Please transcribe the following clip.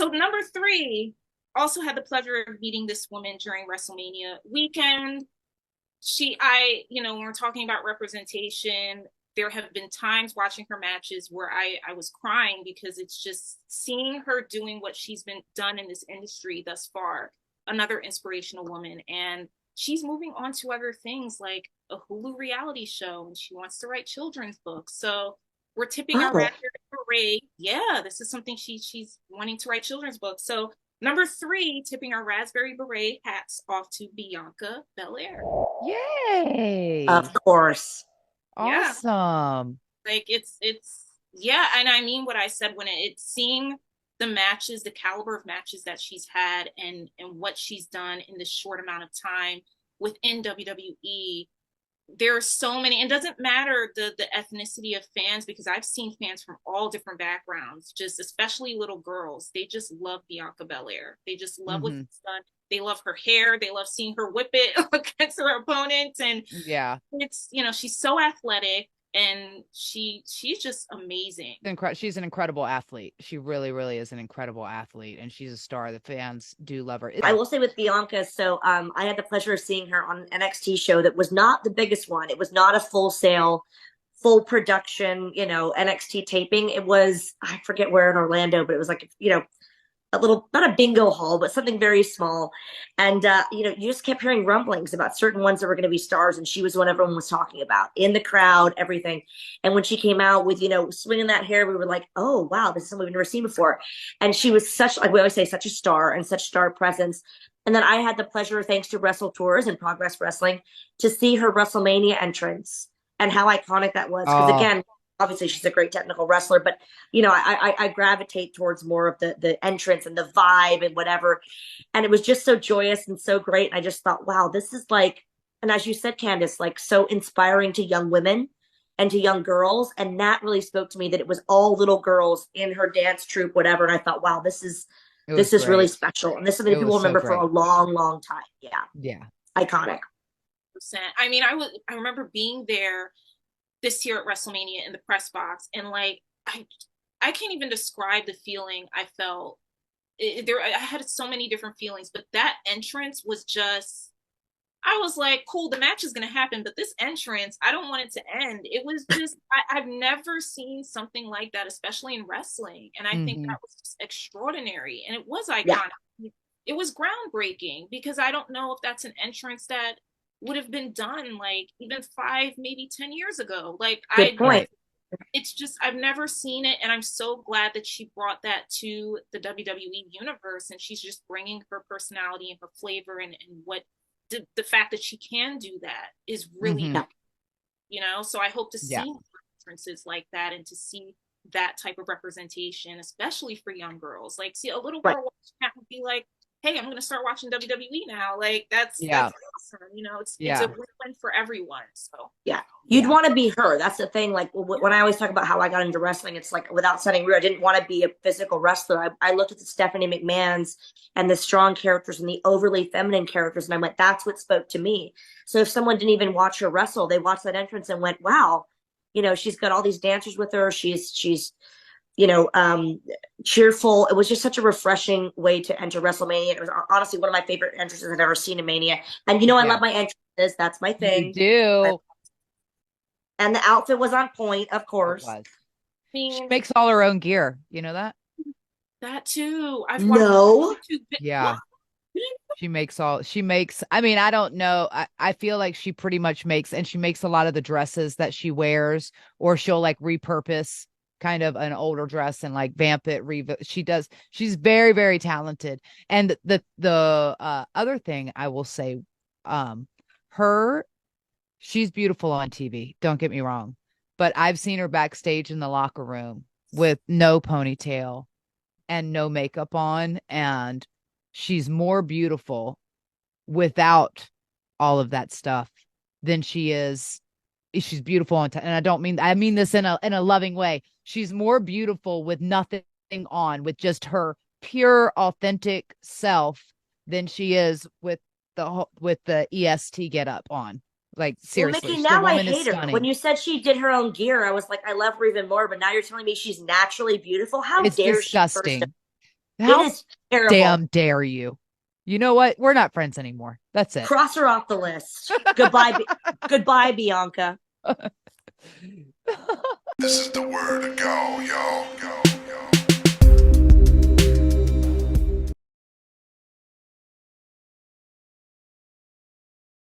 So number three, also had the pleasure of meeting this woman during WrestleMania weekend. When we're talking about representation, there have been times watching her matches where I was crying because it's just seeing her doing what she's been done in this industry thus far. Another inspirational woman, and she's moving on to other things like a Hulu reality show, and she wants to write children's books. So we're tipping our Oh, raspberry beret. Yeah, this is something she's wanting to write children's books. So number three, tipping our raspberry beret hats off to Bianca Belair. of Yay. course. Yeah, Awesome. like it's yeah, and I mean what I said when it's seeing the matches, the caliber of matches that she's had, and what she's done in this short amount of time within WWE. There are so many, and it doesn't matter the ethnicity of fans, because I've seen fans from all different backgrounds, just especially little girls. They just love Bianca Belair. They just love what Hmm. she's done. They love her hair. They love seeing her whip it against her opponents, and Yeah. it's she's so athletic, and she's just amazing. She's an incredible athlete. She really, really is an incredible athlete, and she's a star. The fans do love her. I will say with Bianca, so I had the pleasure of seeing her on an NXT show that was not the biggest one. It was not a full sale, full production, NXT taping. It was, I forget where in Orlando, but it was like, a little, not a bingo hall, but something very small. And, you just kept hearing rumblings about certain ones that were going to be stars. And she was one everyone was talking about in the crowd, everything. And when she came out with, swinging that hair, we were like, oh, wow, this is something we've never seen before. And she was such, like we always say, such a star and such star presence. And then I had the pleasure, thanks to Wrestle Tours and Progress Wrestling, to see her WrestleMania entrance and how iconic that was. Because Oh, again, obviously she's a great technical wrestler, but I gravitate towards more of the entrance and the vibe and whatever. And it was just so joyous and so great. And I just thought, wow, this is like, and as you said, Candace, like so inspiring to young women and to young girls. And that really spoke to me that it was all little girls in her dance troupe, whatever. And I thought, wow, this is it was this is really great. special. And this is something It that people was will so remember for a great. long, long time. Yeah. Yeah. Iconic. I mean, I remember being there this year at WrestleMania in the press box, and like I can't even describe the feeling I felt. I had so many different feelings, but that entrance was just, I was like, cool, the match is going to happen, but this entrance, I don't want it to end. It was just, I've never seen something like that, especially in wrestling. And I think Hmm. that was just extraordinary. And it was Yeah. iconic. It was groundbreaking, because I don't know if that's an entrance that would have been done like even 5, maybe 10 years ago. Like, Good point. Right. it's just, I've never seen it, and I'm so glad that she brought that to the WWE universe, and she's just bringing her personality and her flavor, and what the fact that she can do that is really Hmm. nice, Yeah. so I hope to Yeah. see references like that, and to see that type of representation, especially for young girls. Like, see a little Right. girl watching that would be like, hey, I'm gonna start watching WWE now. Like, that's Yeah. awesome. It's a Yeah. win-win for everyone. So Yeah. You'd Yeah. want to be her. That's the thing. Like when I always talk about how I got into wrestling, it's like without sounding rude, I didn't want to be a physical wrestler. I looked at the Stephanie McMahon's and the strong characters and the overly feminine characters, and I went, that's what spoke to me. So if someone didn't even watch her wrestle, they watched that entrance and went, wow, she's got all these dancers with her. She's you know, um, cheerful. It was just such a refreshing way to enter WrestleMania. It was honestly one of my favorite entrances I've ever seen in Mania. And I Yeah. love my entrances. That's my You thing. do. And the outfit was on point, of It course. was. I She mean, makes all her own gear. You know that? that too. I've watched No, YouTube. What? Yeah. She makes, I mean, I don't know. I feel like she pretty much makes, and she makes a lot of the dresses that she wears, or she'll like repurpose kind of an older dress and like vamp it. She does. She's very, very talented. And the other thing I will say, um, her, she's beautiful on TV. Don't get me wrong, but I've seen her backstage in the locker room with no ponytail and no makeup on, and she's more beautiful without all of that stuff than she is. She's beautiful on and I mean this in a loving way. She's more beautiful with nothing on, with just her pure authentic self, than she is with the EST get up on. Like, well, seriously, Mickie, the now I woman is hate her. When stunning. you said she did her own gear, I was like, I love her even more. But now you're telling me she's naturally beautiful. How It's dare she? First of disgusting. How It is terrible. damn dare you? You know what? We're not friends anymore. That's it. Cross her off the list. Goodbye, goodbye, Bianca. This is the word to go, yo.